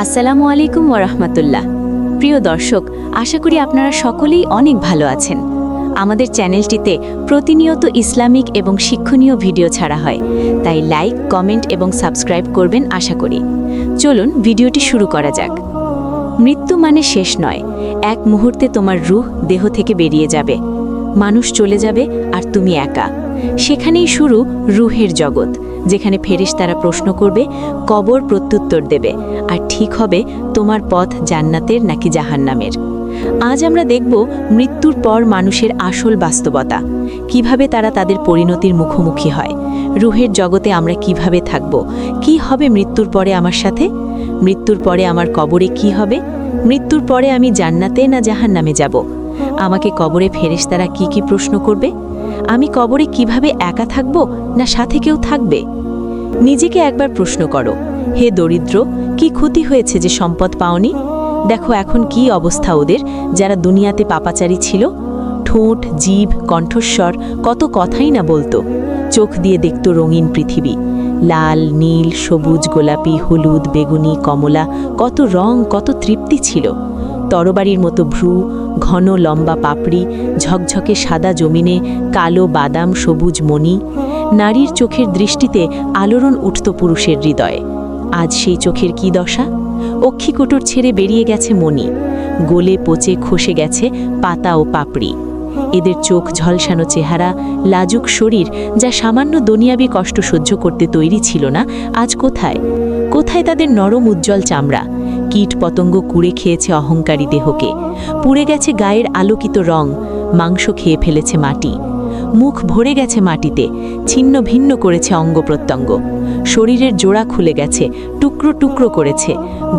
আসসালামু আলাইকুম ওয়ারাহমাতুল্লাহ। প্রিয় দর্শক, আশা করি আপনারা সকলেই অনেক ভালো আছেন। আমাদের চ্যানেলটিতে প্রতিনিয়ত ইসলামিক এবং শিক্ষণীয় ভিডিও ছাড়া হয়, তাই লাইক, কমেন্ট এবং সাবস্ক্রাইব করবেন আশা করি। চলুন ভিডিওটি শুরু করা যাক। মৃত্যু মানে শেষ নয়, এক মুহূর্তে তোমার রূহ দেহ থেকে বেরিয়ে যাবে, মানুষ চলে যাবে আর তুমি একা। সেখানেই শুরু রূহের জগৎ, যেখানে ফেরেশতারা প্রশ্ন করবে, কবর প্রত্যুত্তর দেবে, আর ঠিক হবে তোমার পথ জান্নাতের নাকি জাহান্নামের। আজ আমরা দেখব মৃত্যুর পর মানুষের আসল বাস্তবতা, কিভাবে তারা তাদের পরিণতির মুখোমুখি হয়। রূহের জগতে আমরা কিভাবে থাকব, কি হবে মৃত্যুর পরে আমার সাথে, মৃত্যুর পরে আমার কবরে কি হবে, মৃত্যুর পরে আমি জান্নাতে না জাহান্নামে যাব, আমাকে কবরে ফেরেশতারা কি কি প্রশ্ন করবে, আমি কবরে কিভাবে একা থাকব না সাথে কেউ থাকবে। নিজেকে একবার প্রশ্ন করো, হে দরিদ্র, কি ক্ষতি হয়েছে যে সম্পদ পাওনি? দেখো এখন কি অবস্থা ওদের, যারা দুনিয়াতে পাপাচারী ছিল। ঠোঁট, জিভ, কণ্ঠস্বর কত কথাই না বলতো, চোখ দিয়ে দেখত রঙিন পৃথিবী, লাল, নীল, সবুজ, গোলাপি, হলুদ, বেগুনি, কমলা, কত রং, কত তৃপ্তি ছিল। তরবারির মতো ভ্রু, ঘন লম্বা পাপড়ি, ঝকঝকে সাদা জমিনে কালো বাদাম, সবুজ মণি। নারীর চোখের দৃষ্টিতে আলোড়ন উঠত পুরুষের হৃদয়ে। আজ সেই চোখের কি দশা? অক্ষিকোটর ছেড়ে বেরিয়ে গেছে মণি, গলে পচে খসে গেছে পাতা ও পাপড়ি। এদের চোখ ঝলসানো চেহারা, লাজুক শরীর, যা সামান্য দুনিয়াবী কষ্ট সহ্য করতে তৈরি ছিল না, আজ কোথায়? কোথায় তাদের নরম উজ্জ্বল চামড়া? কীট পতঙ্গ কুড়ে খেয়েছে অহংকারী দেহকে, পুড়ে গেছে গায়ের আলোকিত রং, মাংস খেয়ে ফেলেছে মাটি। মুখ ভরে গেছে মাটিতে, ছিন্ন ভিন্ন করেছে অঙ্গ প্রত্যঙ্গ। শরীরের জোড়া খুলে গেছে, টুকরো টুকরো করেছে,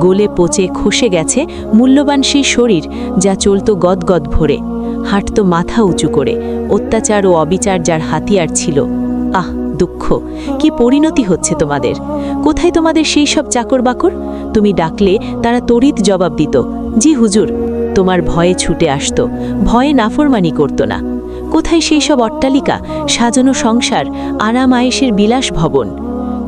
গলে পচে খসে গেছে মূল্যবান সেই শরীর, যা চলত গদগদ ভরে, হাঁটত মাথা উঁচু করে, অত্যাচার ও অবিচার যার হাতিয়ার ছিল। আহ, দুঃখ, কি পরিণতি হচ্ছে তোমাদের! কোথায় তোমাদের সেই সব চাকর বাকর? তুমি ডাকলে তারা তড়িৎ জবাব দিত, জি হুজুর। তোমার ভয়ে ছুটে আসত, ভয়ে নাফরমানি করত না। কোথায় সেই সব অট্টালিকা, সাজানো সংসার, আরাম আয়েশের বিলাস ভবন?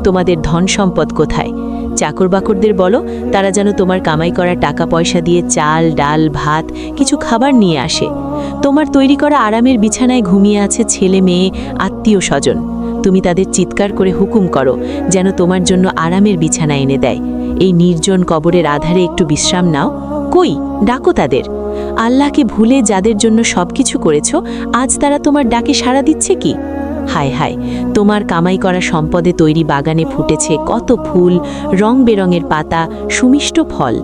তোমাদের ধন সম্পদ কোথায়? চাকর বাকরদের বলো, তারা যেন তোমার কামাই করা টাকা পয়সা দিয়ে চাল, ডাল, ভাত, কিছু খাবার নিয়ে আসে। তোমার তৈরি করা আরামের বিছানায় ঘুমিয়ে আছে ছেলে, মেয়ে, আত্মীয় স্বজন। তুমি তাদের চিৎকার করে হুকুম করো যেন তোমার জন্য আরামের বিছানা এনে দেয়। এই নির্জন কবরের আধারে একটু বিশ্রাম নাও। কই, ডাকো তাদের। আল্লাহকে ভুলে যাদের জন্য সবকিছু করেছো, আজ তারা তোমার ডাকে সাড়া দিচ্ছে কি? হায় হায়, তোমার কামাই করা সম্পদে তৈরি বাগানে ফুটেছে কত ফুল, রং বেরঙের পাতা, সুমিষ্ট ফল।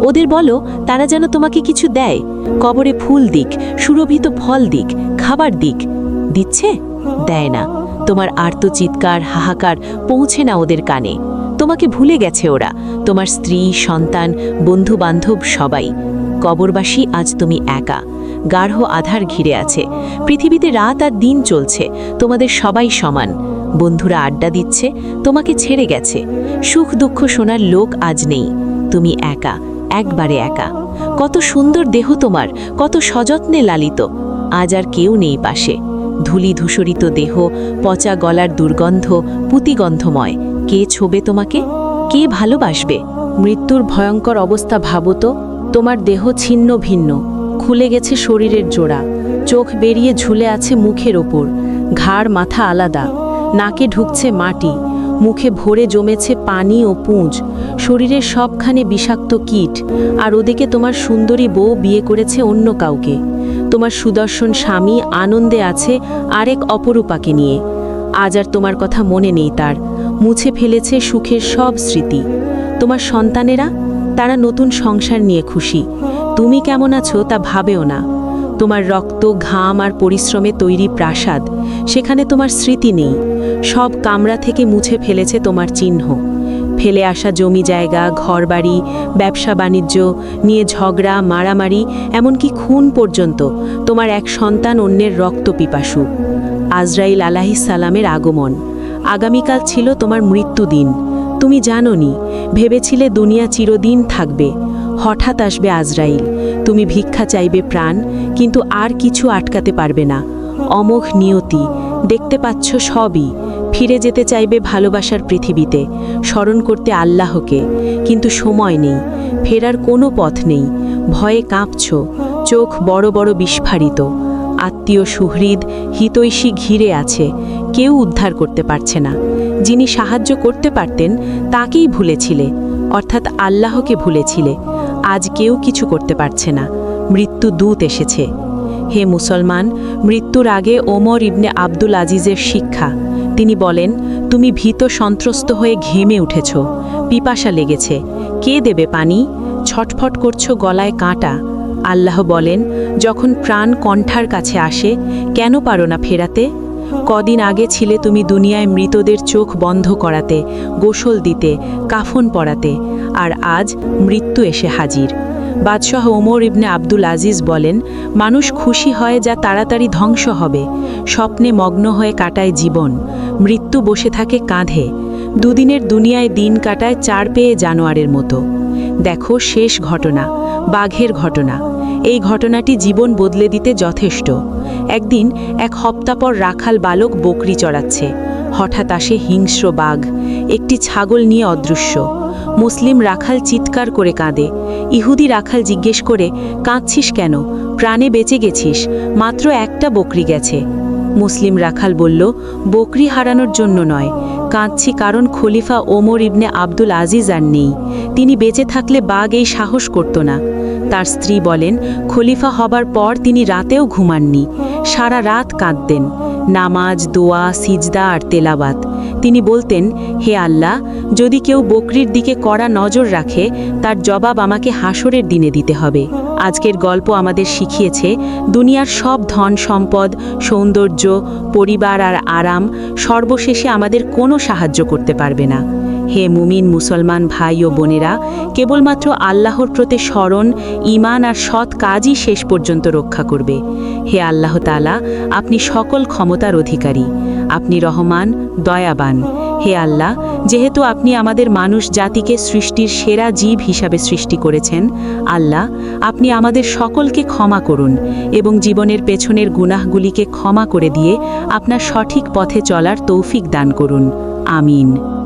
ওদের বলো তারা যেন তোমাকে কিছু দেয়, কবরে ফুল দিক, সুরভিত ফল দিক, খাবার দিক। দিচ্ছে? দেয় না। তোমার আর্ত চিৎকার, হাহাকার পৌঁছে না ওদের কানে। তোমাকে ভুলে গেছে ওরা, তোমার স্ত্রী, সন্তান, বন্ধু বান্ধব সবাই। কবরবাসী, আজ তুমি একা। গাঢ় আধার ঘিরে আছে, পৃথিবীতে রাত আর দিন চলছে, তোমাদের সবাই সমান। বন্ধুরা আড্ডা দিচ্ছে, তোমাকে ছেড়ে গেছে। সুখ দুঃখ শোনার লোক আজ নেই, তুমি একা, একবারে একা। কত সুন্দর দেহ তোমার, কত সযত্নে লালিত, আজ আর কেউ নেই পাশে। ধূলি ধূসরিত দেহ, পচা গলার দুর্গন্ধ, পুতিগন্ধময়। কে ছোবে তোমাকে? কে ভালোবাসবে? মৃত্যুর ভয়ঙ্কর অবস্থা ভাবো তো। তোমার দেহ ছিন্ন ভিন্ন, খুলে গেছে শরীরের জোড়া, চোখ বেরিয়ে ঝুলে আছে মুখের ওপর, ঘাড় মাথা আলাদা, নাকে ঢুকছে মাটি, মুখে ভরে জমেছে পানি ও পুঁজ, শরীরের সবখানে বিষাক্ত কীট। আর ওদিকে তোমার সুন্দরী বউ বিয়ে করেছে অন্য কাউকে। তোমার সুদর্শন স্বামী আনন্দে আছে আরেক অপরূপাকে নিয়ে। আজ আর তোমার কথা মনে নেই তার, মুছে ফেলেছে সুখের সব স্মৃতি। তোমার সন্তানেরা, তারা নতুন সংসার নিয়ে খুশি। তুমি কেমন আছো তা ভাবেও না। তোমার রক্ত, ঘাম আর পরিশ্রমে তৈরি প্রাসাদ, সেখানে তোমার স্মৃতি নেই। সব কামরা থেকে মুছে ফেলেছে তোমার চিহ্ন। ফেলে আসা জমি জায়গা, ঘরবাড়ি, ব্যবসা বাণিজ্য নিয়ে ঝগড়া, মারামারি, এমনকি খুন পর্যন্ত। তোমার এক সন্তান অন্যের রক্ত পিপাসু। আজরাইল আলাইহিস সালামের আগমন। আগামীকাল ছিল তোমার মৃত্যুদিন। তুমি জানোনি, ভেবেছিলে দুনিয়া চিরদিন থাকবে। হঠাৎ আসবে আজরাইল, তুমি ভিক্ষা চাইবে প্রাণ, কিন্তু আর কিছু আটকাতে পারবে না। অমোঘ নিয়তি, দেখতে পাচ্ছ সবই, ফিরে যেতে চাইবে ভালোবাসার পৃথিবীতে, স্মরণ করতে আল্লাহকে, কিন্তু সময় নেই, ফেরার কোনো পথ নেই। ভয়ে কাঁপছ, চোখ বড় বড় বিস্ফারিত। আত্মীয় সুহৃদ হিতৈষী ঘিরে আছে, কেউ উদ্ধার করতে পারছে না। যিনি সাহায্য করতে পারতেন তাকেই ভুলেছিলে, অর্থাৎ আল্লাহকে ভুলেছিলে। আজ কেউ কিছু করতে পারছে না, মৃত্যু দূত এসেছে। হে মুসলমান, মৃত্যুর আগে ওমর ইবনে আব্দুল আজিজের শিক্ষা। তিনি বলেন, তুমি ভীত সন্ত্রস্ত হয়ে ঘেমে উঠেছ, পিপাসা লেগেছে, কে দেবে পানি? ছটফট করছো, গলায় কাঁটা। আল্লাহ বলেন, যখন প্রাণ কণ্ঠার কাছে আসে, কেন পারো না ফেরাতে? কদিন আগে ছিলে তুমি দুনিয়ায় মৃতদের চোখ বন্ধ করাতে, গোসল দিতে, কাফন পরাতে, আর আজ মৃত্যু এসে হাজির। বাদশাহ ওমর ইবনে আব্দুল আজিজ বলেন, মানুষ খুশি হয় যা তাড়াতাড়ি ধ্বংস হবে, স্বপ্নে মগ্ন হয়ে কাটায় জীবন, মৃত্যু বসে থাকে কাঁধে। দুদিনের দুনিয়ায় দিন কাটায় চার পেয়ে জানোয়ারের মতো। দেখো শেষ ঘটনা, বাঘের ঘটনা। এই ঘটনাটি জীবন বদলে দিতে যথেষ্ট। একদিন এক হপ্তাপর রাখাল বালক বকরি চড়াচ্ছে। হঠাৎ আসে হিংস্র বাঘ, একটি ছাগল নিয়ে অদৃশ্য। মুসলিম রাখাল চিৎকার করে কাঁদে। ইহুদি রাখাল জিজ্ঞেস করে, কাঁদছিস কেন? প্রাণে বেঁচে গেছিস, মাত্র একটা বকরি গেছে। মুসলিম রাখাল বলল, বকরি হারানোর জন্য নয়, কাঁদছি কারণ খলিফা ওমর ইবনে আব্দুল আজিজ আর নেই। তিনি বেঁচে থাকলে বাঘ এই সাহস করত না। তার স্ত্রী বলেন, খলিফা হবার পর তিনি রাতেও ঘুমাননি, সারা রাত কাঁদতেন, নামাজ, দোয়া, সিজদা আর তেলাওয়াত। তিনি বলতেন, হে আল্লাহ, যদি কেউ বকরির দিকে কড়া নজর রাখে, তার জবাব আমাকে হাসরের দিনে দিতে হবে। আজকের গল্প আমাদের শিখিয়েছে, দুনিয়ার সব ধন সম্পদ, সৌন্দর্য, পরিবার আর আরাম সর্বশেষে আমাদের কোনো সাহায্য করতে পারবে না। হে মুমিন মুসলমান ভাই ও বোনেরা, কেবলমাত্র আল্লাহর প্রতি স্মরণ, ঈমান আর সৎ কাজই শেষ পর্যন্ত রক্ষা করবে। হে আল্লাহ তাআলা, আপনি সকল ক্ষমতার অধিকারী, আপনি রহমান, দয়াবান। হে আল্লাহ, যেহেতু আপনি আমাদের মানুষ জাতিকে সৃষ্টির সেরা জীব হিসাবে সৃষ্টি করেছেন, আল্লাহ আপনি আমাদের সকলকে ক্ষমা করুন এবং জীবনের পেছনের গুনাহগুলিকে ক্ষমা করে দিয়ে আপনার সঠিক পথে চলার তৌফিক দান করুন। আমিন।